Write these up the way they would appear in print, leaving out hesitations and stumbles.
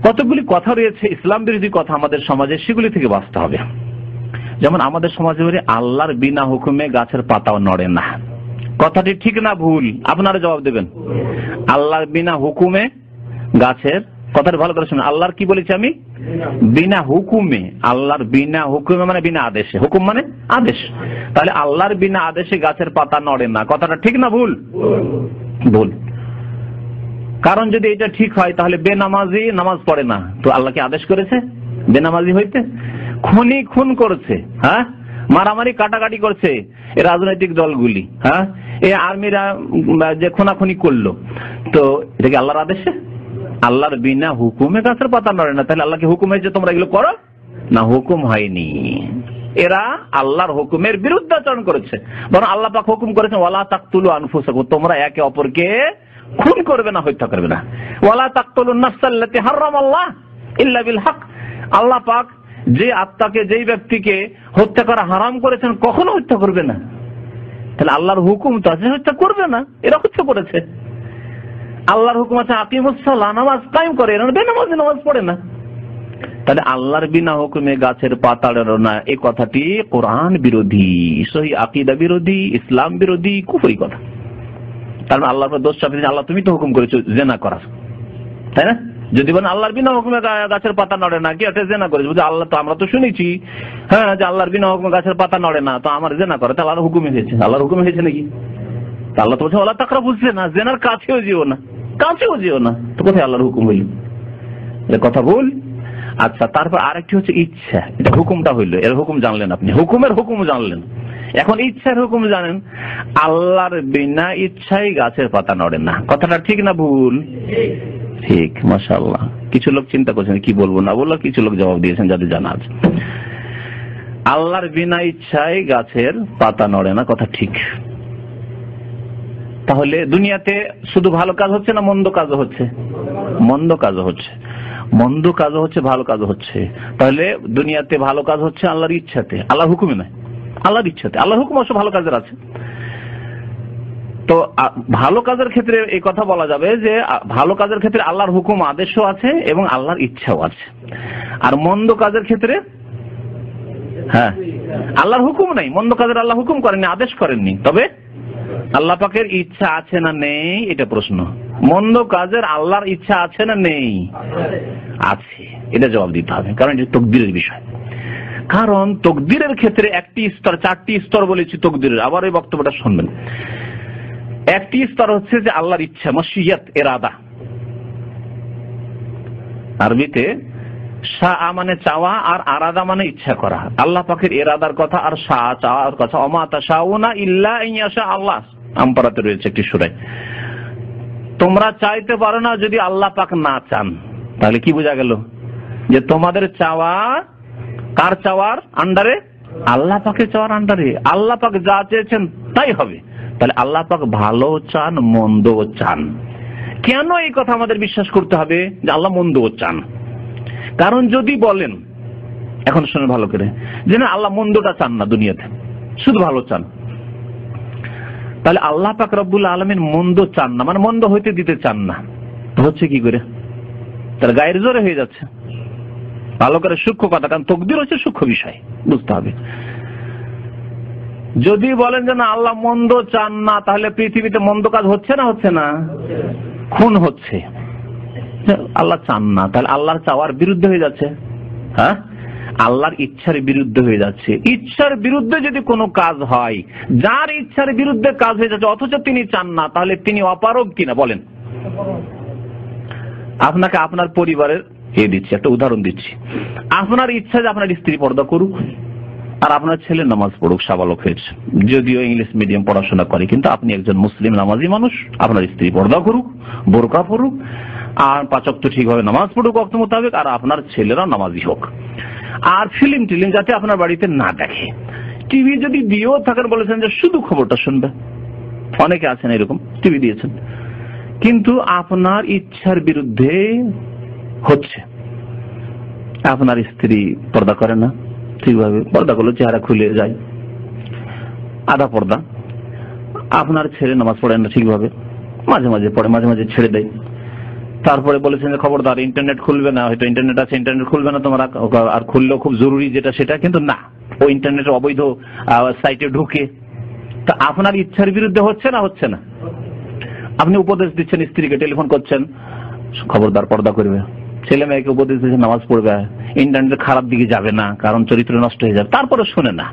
কতগুলি কথা রয়েছে ইসলাম বিরোধী কথা আমাদের সমাজে, সেগুলি থেকে বাঁচতে হবে। যেমন আমাদের সমাজে বলে আল্লাহর বিনা হুকুমে গাছের পাতাও নড়ে না। কথাটি ঠিক না ভুল? আপনারা জবাব দেবেন। আল্লাহর বিনা হুকুমে গাছের, কথাটা ভালো করে শুনুন, আল্লাহর কি বলেছি আমি? বিনা হুকুমে। আল্লাহর বিনা হুকুমে মানে বিনা আদেশে, হুকুম মানে আদেশ। তাহলে আল্লাহর বিনা আদেশে গাছের পাতা নড়ে না, কথাটা ঠিক না ভুল? ভুল। কারণ যদি এটা ঠিক হয় তাহলে বেনামাজি নামাজ পড়ে না, তো আল্লাহ কি আদেশ করেছে বেনামাজি হইতে? খুনি খুন করেছে, হ্যাঁ, মারামারি কাটাকাটি করছে এই রাজনৈতিক দলগুলি, হ্যাঁ, এই আর্মিরা যে খুনাখুনি করলো, তো এটা কি আল্লাহর আদেশে? আল্লাহর বিনা হুকুমে গাছের পাতা নড়ে না। তাহলে আল্লাহ কি হুকুম হয়েছে তোমরা এগুলো করো? না, হুকুম হয়নি। এরা আল্লাহর হুকুমের বিরুদ্ধে আচরণ করেছে। বরং আল্লাহ পাক হুকুম করেছেন ওয়ালা তাকতুলু আনফুসাকুম, তোমরা একে অপরকে খুন করবে না, হত্যা করবে না। ওয়ালা তাকতুলুন নাফসাল্লাতী হারামাল্লাহ ইল্লা বিল হক, আল্লাহ পাক যে আত্মাকে, যেই ব্যক্তিকে হত্যা করা হারাম করেছেন কখনো হত্যা করবে না। তাহলে আল্লাহর হুকুম তো আছে, হত্যা করবে না, এরা হত্যা করেছে। আল্লাহর হুকুম আছে আকিমুস সালাহ, নামাজ কায়েম করে, এরা বেনামাজি নামাজ পড়ে না। তাহলে আল্লাহর বিনা হুকুমে গাছের পাতা নড়ে না, এই কথাটি কোরআন বিরোধী, সহি আকীদা বিরোধী, ইসলাম বিরোধী, কুফরি কথা। তার মানে আল্লাহর উপর দোষ চাপিয়ে, আল্লাহ তুমি তো হুকুম করেছো জিনা করার, তাই না? যদি বলেন আল্লাহর বিনা হুকুমে গাছের পাতা নড়ে না, কি একটা জিনা করেছে, বলছে আল্লাহ তো, আমরা তো শুনেছি হ্যাঁ যে আল্লাহর বিনা হুকুমে গাছের পাতা নড়ে না, তো আমার জিনা করে, তাহলে আল্লাহর হুকুমে হয়েছে। আল্লাহর হুকুমে হয়েছে নাকি? আল্লাহ তো বলছে ওয়ালা তাকরাবুজ জিনা, জিনার কাছেও যেও না, কাছেও যেও না, তো কোথায় আল্লাহর হুকুম হইল? এটা কথা বল। আচ্ছা, তারপর আরেকটি হচ্ছে ইচ্ছা। এটা হুকুমটা হইলো, এর হুকুম জানলেন আপনি, হুকুমের হুকুম জানলেন। এখন ইচ্ছার হুকুম জানেন। আল্লাহর বিনা ইচ্ছাই গাছের পাতা নড়ে না, কথাটা ঠিক না ভুল? ঠিক, মাশাআল্লাহ। কিছু লোক চিন্তা করছেন কি বলবো না বলবো, কিছু লোক জবাব দিয়েছেন যাদের জানা আছে। আল্লাহর বিনা ইচ্ছাই গাছের পাতা নড়ে না, কথা ঠিক। তাহলে দুনিয়াতে শুধু ভালো কাজ হচ্ছে না মন্দ কাজও হচ্ছে? মন্দ কাজও হচ্ছে, মন্দ কাজও হচ্ছে, ভালো কাজও হচ্ছে। তাহলে দুনিয়াতে ভালো কাজ হচ্ছে আল্লাহর ইচ্ছাতে, আল্লাহর হুকুমে নয়, আল্লাহর ইচ্ছাতে। আল্লাহর হুকুম অবশ্য ভালো কাজের আছে। তো ভালো কাজের ক্ষেত্রে এই কথা বলা যাবে যে ভালো কাজের ক্ষেত্রে আল্লাহর হুকুম আদেশও আছে এবং আল্লাহর ইচ্ছাও আছে। আর মন্দ কাজের ক্ষেত্রে হ্যাঁ আল্লাহর হুকুম নাই, মন্দ কাজের আল্লাহ হুকুম করেননি, আদেশ করেননি, তবে আল্লাহ পাকের ইচ্ছা আছে না নেই এটা প্রশ্ন। মন্দ কাজের আল্লাহর ইচ্ছা আছে না নেই? আছে, এটা জবাব দিতে হবে, কারণ এটা তাকদীরের বিষয়। কারণ তাকদীরের ক্ষেত্রে একটি স্তর, চারটি স্তর বলেছি তাকদীরের, আবার এই বক্তব্যটা শুনবেন। একটি স্তর হচ্ছে যে আল্লাহর ইচ্ছা, মাশিয়াত, ইরাদা। আরবিতে শাআ মানে চাওয়া আর আরাদা মানে ইচ্ছা করা। আল্লাহ পাকের ইরাদার কথা আর শাআ চাওয়ার কথা, ওমা তাশাউনা ইল্লা আইয়াশা আল্লাহ, আমপারাতে রয়েছে একটি সূরায়। তোমরা চাইতে পারো না যদি আল্লাহ পাক না চান। তাহলে কি বোঝা গেল? যে তোমাদের চাওয়া কার চাওয়ার আন্ডারে? আল্লাহ পাকের চাওয়ার আন্ডারে। আল্লাহ পাক যা চেয়েছেন তাই হবে। তাহলে আল্লাহ পাক ভালো চান, মন্দ চান। কেন এই কথা আমাদের বিশ্বাস করতে হবে যে আল্লাহ মন্দ চান? কারণ যদি বলেন, এখন শুনে ভালো করে, যে না আল্লাহ মন্দটা চান না, দুনিয়াতে শুধু ভালো চান, তাহলে আল্লাহ পাক রব্বুল আলামিন মন্দ চান না, মানে মন্দ হইতে দিতে চান না, হচ্ছে কি করে? তার গায়ের জোরে হয়ে যাচ্ছে। ভালো করে সূক্ষ্ম কথা, কারণ তাকদীর হচ্ছে সূক্ষ্ম বিষয়, বুঝতে হবে। যদি বলেন যে না আল্লাহ মন্দ চান না, তাহলে পৃথিবীতে মন্দ কাজ হচ্ছে না? হচ্ছে না? খুন হচ্ছে। আল্লাহ চান না, তাহলে আল্লাহর চাওয়ার বিরুদ্ধে হয়ে যাচ্ছে। হ্যাঁ, আল্লাহর ইচ্ছার বিরুদ্ধে হয়ে যাচ্ছে। ইচ্ছার বিরুদ্ধে যদি কোনো কাজ হয়, যার ইচ্ছার বিরুদ্ধে কাজ হয়ে যাচ্ছে অথচ তিনি চান না, তাহলে তিনি অপারগ কিনা বলেন? আপনাকে আপনার পরিবারের দিচ্ছি একটা উদাহরণ দিচ্ছি। আপনার ইচ্ছা যে আপনার স্ত্রী পর্দা করুক আর আপনার ছেলে নামাজ পড়ুক, সাবালক হয়েছে, যদিও ইংলিশ মিডিয়াম পড়াশোনা করে, কিন্তু আপনি একজন মুসলিম নামাজি মানুষ। আপনার স্ত্রী পর্দা করুক, বোরকা পড়ুক, আর 5 ওয়াক্ত ঠিকভাবে নামাজ পড়ুক ওয়াক্ত মোতাবেক, আর আপনার ছেলেরা নামাজি হোক। আর ফিল্ম টিলিম যাতে আপনার বাড়িতে না দেখে। টিভি যদি দিয়েও থাকেন, বলেছেন যে শুধু খবরটা শুনবে, অনেকে আছেন এরকম, টিভি দিয়েছেন, কিন্তু আপনার ইচ্ছার বিরুদ্ধে হচ্ছে। আপনার স্ত্রী পর্দা করে না ঠিকভাবে, পর্দা করলে চেহারা খুলে যায়, আধা পর্দা। আপনার ছেলে নামাজ পড়ে না ঠিকভাবে, মাঝে মাঝে পড়ে, মাঝে মাঝে ছেড়ে দেয়। তারপরে বলেছেন যে খবরদার ইন্টারনেট খুলবে না, হয়তো ইন্টারনেট আছে ইন্টারনেট খুলবে না তোমরা, আর খুললেও খুব জরুরি যেটা সেটা, কিন্তু না, ও ইন্টারনেটের অবৈধ সাইটে ঢুকে। তা আপনার ইচ্ছার বিরুদ্ধে হচ্ছে না হচ্ছে না? আপনি উপদেশ দিচ্ছেন, স্ত্রীকে টেলিফোন করছেন খবরদার পর্দা করবে, ছেলে মেয়েকে উপদেশ দিচ্ছেন নামাজ পড়বে, ইন্টারনেট খারাপ দিকে যাবে না কারণ চরিত্র নষ্ট হয়ে যাবে, তারপরে শোনে না।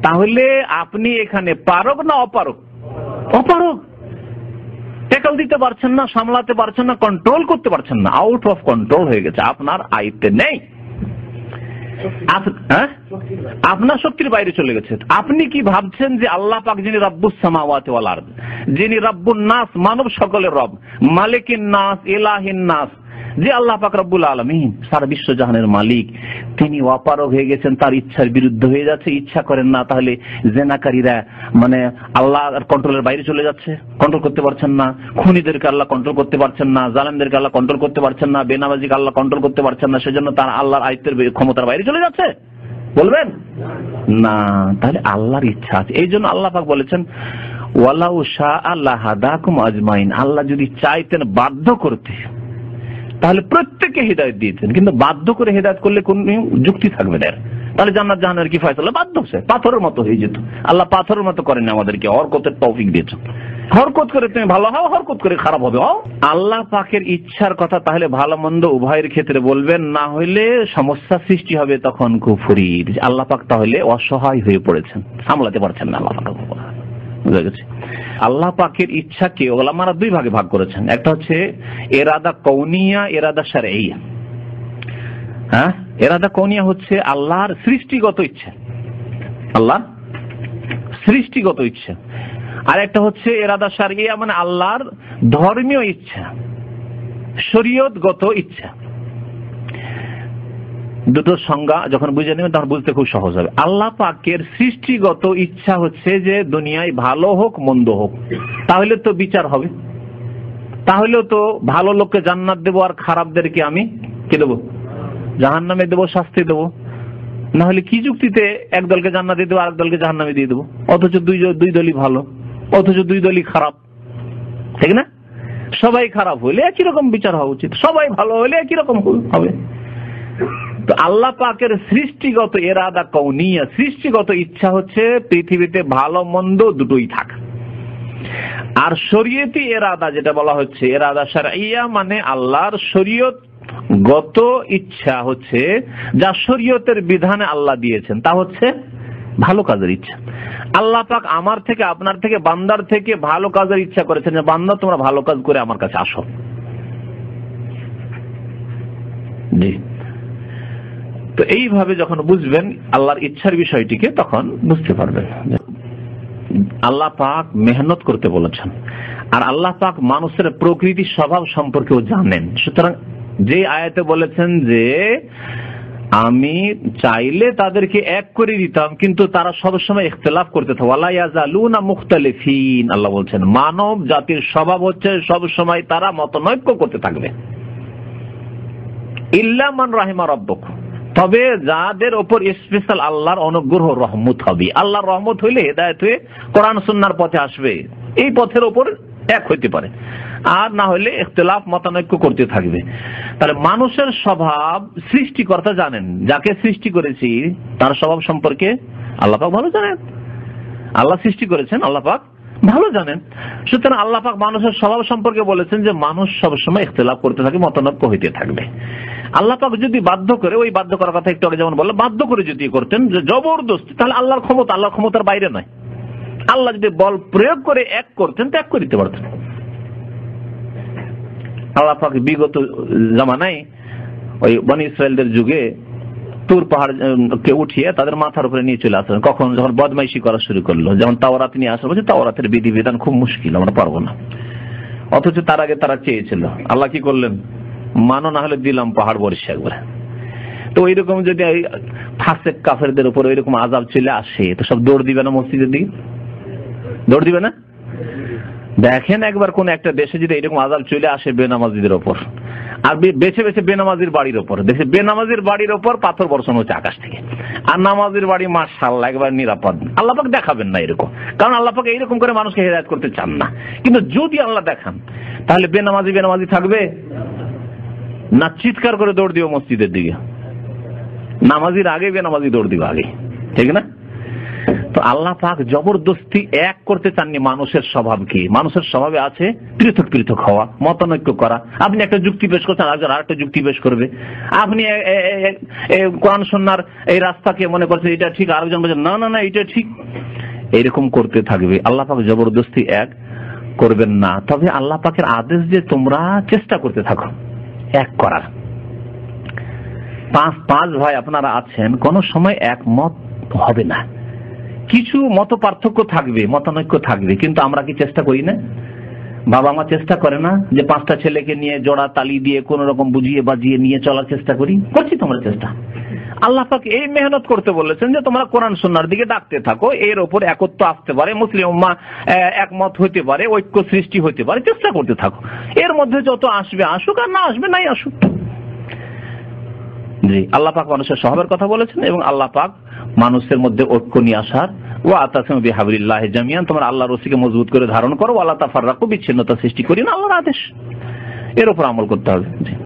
তাহলে আপনি এখানে পারক না অপারক? অপারক। ট্যাকল দিতে পারছেন না, সামলাতে পারছেন না, কন্ট্রোল করতে পারছেন না, আউট অফ কন্ট্রোল হয়ে গেছে, আপনার আয়ত্তে নেই, আপনার শক্তির বাইরে চলে গেছে। আপনি কি ভাবছেন যে আল্লাহ পাক যিনি রব্বুস সামাওয়াতি ওয়াল আরদ, যিনি রব্বুন নাস, মানব সকলের রব, মালিকিন নাস, ইলাহিন নাস, যে আল্লাহ পাক রব্বুল আলামিন সারা বিশ্ব জাহানের মালিক, তিনি অপারগ হয়ে গেছেন, তার ইচ্ছার বিরুদ্ধে হয়ে যাচ্ছে, ইচ্ছা করেন না, তাহলে জেনাকারীরা মানে আল্লাহর কন্ট্রোলের বাইরে চলে যাচ্ছে, কন্ট্রোল করতে পারছেন না, খুনিদেরকে আল্লাহ কন্ট্রোল করতে পারছেন না, জালেমদেরকে আল্লাহ কন্ট্রোল করতে পারছেন না, বেনামাজিকে আল্লাহ কন্ট্রোল করতে পারছেন না, সেজন্য তার আল্লাহর আয়ত্তের ক্ষমতার বাইরে চলে যাচ্ছে বলবেন না? তাহলে আল্লাহর ইচ্ছা আছে, এই জন্য আল্লাহ পাক বলেছেন ওয়ালাউ শাআ লাহাদাকুম আজমাইন, আল্লাহ যদি চাইতেন বাধ্য করতে তাহলে প্রত্যেককে হিদায়াত দিয়েছেন, কিন্তু বাধ্য করে হিদায়াত করলে কোন যুক্তি থাকবে না, তাহলে জান্নাত জাহান্নামের কি ফয়সালা? বাধ্য হচ্ছে, পাথরের মতো হয়ে যেত। আল্লাহ পাথরের মতো করেন আমাদেরকে, হরকতের তৌফিক দিয়েছেন, হরকত করে তুমি ভালো হও, হরকত করে খারাপ হবে হও। আল্লাহ পাকের ইচ্ছার কথা তাহলে ভালো মন্দ উভয়ের ক্ষেত্রে বলবেন, না হইলে সমস্যা সৃষ্টি হবে, তখন কুফরির। আল্লাহ পাক তাহলে অসহায় হয়ে পড়েছেন, সামলাতে পারছেন না আল্লাহ পাক। বুঝা গেছে? আল্লাহ পাকের ইচ্ছাকে ওলামারা দুই ভাগে ভাগ করেছেন, একটা হচ্ছে ইরাদা কওনিয়া, ইরাদা শারঈয়া। হ্যাঁ, ইরাদা কওনিয়া হচ্ছে আল্লাহর সৃষ্টিগত ইচ্ছা, আল্লাহর সৃষ্টিগত ইচ্ছা, আর একটা হচ্ছে ইরাদা শারঈয়া, মানে আল্লাহর ধর্মীয় ইচ্ছা, শরীয়তগত ইচ্ছা। দুটোর সংজ্ঞা যখন বুঝে নেবেন তখন বুঝতে খুব সহজ হবে। আল্লাহ পাকের সৃষ্টিগত ইচ্ছা হচ্ছে যে দুনিয়ায় ভালো হোক মন্দ হোক, তাহলে তো বিচার হবে, তাহলে তো ভালো লোককে জান্নাত দেবো আর খারাপদেরকে আমি কি দেবো? জাহান্নামে দেবো, শাস্তি দেবো। না হলে কি যুক্তিতে এক দলকে জান্নাত দিয়ে দেবো আর এক দলকে জাহান্নামে দিয়ে দেবো? অথচ দুই দলই ভালো, অথচ দুই দলই খারাপ, ঠিক না? সবাই খারাপ হইলে একই রকম বিচার হওয়া উচিত, সবাই ভালো হইলে একই রকম হবে। তো আল্লাহ পাকের সৃষ্টিগত ইরাদা কওনিয়া, সৃষ্টিগত ইচ্ছা হচ্ছে পৃথিবীতে ভালো মন্দ দুটোই থাকা। আর শরীয়তি ইরাদা যেটা বলা হচ্ছে ইরাদা শারঈয়া, মানে আল্লাহর শরীয়তগত ইচ্ছা হচ্ছে যা শরীয়তের বিধানে আল্লাহ দিয়েছেন, তা হচ্ছে ভালো কাজের ইচ্ছা। আল্লাহ পাক আমার থেকে, আপনার থেকে, বান্দার থেকে ভালো কাজের ইচ্ছা করেছেন যে বান্দা তোমরা ভালো কাজ করে আমার কাছে আসো। জি, তো এইভাবে যখন বুঝবেন আল্লাহর ইচ্ছার বিষয়টিকে, তখন বুঝতে পারবেন আল্লাহ পাক মেহনত করতে বলেছেন, আর আল্লাহ পাক মানুষের প্রকৃতি স্বভাব সম্পর্কেও জানেন। সুতরাং যে আয়াতে বলেছেন যে আমি চাইলে তাদেরকে এক করে দিতাম, কিন্তু তারা সবসময় ইখতিলাফ করতে থাকে, ওয়ালা ইয়াজালুনা মুখতালিফিন, আল্লাহ বলছেন মানব জাতির স্বভাব হচ্ছে সবসময় তারা মতনৈক্য করতে থাকবে। ইল্লা মান রাহিমা রাব্বুক, তবে যাদের উপর স্পেশাল আল্লাহর অনুগ্রহ রহমত হবে, আল্লাহর রহমত হইলে হেদায়েত হয়ে কোরআন সুন্নাহর পথে আসবে, এই পথের উপর এক হইতে পারে, আর না হইলে ইখতিলাফ মতানৈক্য করতে থাকবে। তাহলে মানুষের স্বভাব সৃষ্টিকর্তা জানেন, যাকে সৃষ্টি করেছি তার স্বভাব সম্পর্কে আল্লাহ পাক ভালো জানেন। আল্লাহ সৃষ্টি করেছেন, আল্লাহ পাক ভালো জানেন। সুতরাং আল্লাহ পাক মানুষের স্বভাব সম্পর্কে বলেছেন যে মানুষ সবসময় ইখতিলাফ করতে থাকে, মতানৈক্য হইতে থাকবে। আল্লাহ পাক যদি বাধ্য করে, ওই বাধ্য করার কথা একটু আগে যেমন বললাম, বাধ্য করে যদি করতেন যে জবরদস্তি, তাহলে আল্লাহর ক্ষমতা, আল্লাহর ক্ষমতার বাইরে নয়। আল্লাহ যদি বল প্রয়োগ করে এক করতেন, ত্যাগ করে দিতে পারতেন। আল্লাহ পাক বিগত জামানায় ওই বনি ইসরায়েলদের যুগে তুর পাহাড়কে উঠিয়ে তাদের মাথার উপরে নিয়ে চলে আসলেন, কখন যখন বদমাইশি করা শুরু করলো, যেমন তাওরাত নিয়ে আসা বলছে, তাওরাতের বিধিবিধান খুব মুশকিল, আমরা পারবো না। অথচ তার আগে তারা চেয়েছিল, আল্লাহ কি করলেন? মানো না হলে দিলাম পাহাড় বর্ষা একবারে। তো ওইরকম যদি ফাসেক কাফেরদের উপর ওইরকম আযাব চলে আসে, তো সব দৌড় দিবে না মসজিদের দিকে? দৌড় দিবে না? দেখেন একবার কোন একটা দেশে যদি এরকম আযাব চলে আসে বেনামাজিদের ওপর, আর বেছে বেছে বেনামাজির বাড়ির ওপর দেখছে, বেনামাজির বাড়ির ওপর পাথর বর্ষণ হচ্ছে আকাশ থেকে, আর নামাজির বাড়ি মাশাআল্লাহ একবার নিরাপদ। আল্লাহ পাক দেখাবেন না এরকম, কারণ আল্লাহ পাক এইরকম করে মানুষকে হেদায়েত করতে চান না। কিন্তু যদি আল্লাহ দেখান, তাহলে বেনামাজি থাকবে না? চিৎকার করে দৌড় দিও মসজিদের দিকে, নামাজির আগে বেনামাজি দৌড় দিবে আগে, ঠিক না? তো আল্লাহ পাক জবরদস্তি এক করতে চাননি। মানুষের স্বভাব কি? মানুষের স্বভাবে আছে পৃথক পৃথক হওয়া, মতানৈক্য করা। আপনি একটা যুক্তি পেশ করছেন, আরেকটা যুক্তি পেশ করবে। আপনি কোরআন সুন্নাহর এই রাস্তাকে মনে করছেন এটা ঠিক, আরেকজন বলছেন না না না এটা ঠিক। এইরকম করতে থাকবে। আল্লাহ পাক জবরদস্তি এক করবেন না। তবে আল্লাহ পাকের আদেশ যে তোমরা চেষ্টা করতে থাকো এক করার। পাঁচ ভাই আপনারা আছেন, কোন সময় একমত হবে না, কিছু মত পার্থক্য থাকবে, মতানৈক্য থাকবে, কিন্তু আমরা কি চেষ্টা করি না? বাবা মা চেষ্টা করে না যে 5টা ছেলেকে নিয়ে জোড়া তালি দিয়ে কোন রকম বুঝিয়ে বাজিয়ে নিয়ে চলার চেষ্টা করছি তোমরা চেষ্টা। আল্লাহ পাক এই মেহনত করতে বলেছেন যে তোমরা কোরআন সুন্নাহর দিকে ডাকতে থাকো, এর উপর একত্ব আসতে পারে, মুসলিম উম্মাহ একমত হতে পারে, ঐক্য সৃষ্টি হতে পারে, চেষ্টা করতে থাকো। এর মধ্যে যত আসবে আসুক, আর না আসবে নাই আসুক। জি, আল্লাহ পাক মানুষের স্বভাবের কথা বলেছেন এবং আল্লাহ পাক মানুষের মধ্যে ঐক্য নিয়ে আসার, ওয়া আতাসিমু বিহাবলিল্লাহি জামিআন, তোমরা আল্লাহর রশিকে মজবুত করে ধারণ করো, ওয়ালা তাফাররাকু, বিচ্ছিন্নতা সৃষ্টি করি না, আল্লাহর আদেশ, এর উপর আমল করতে হবে।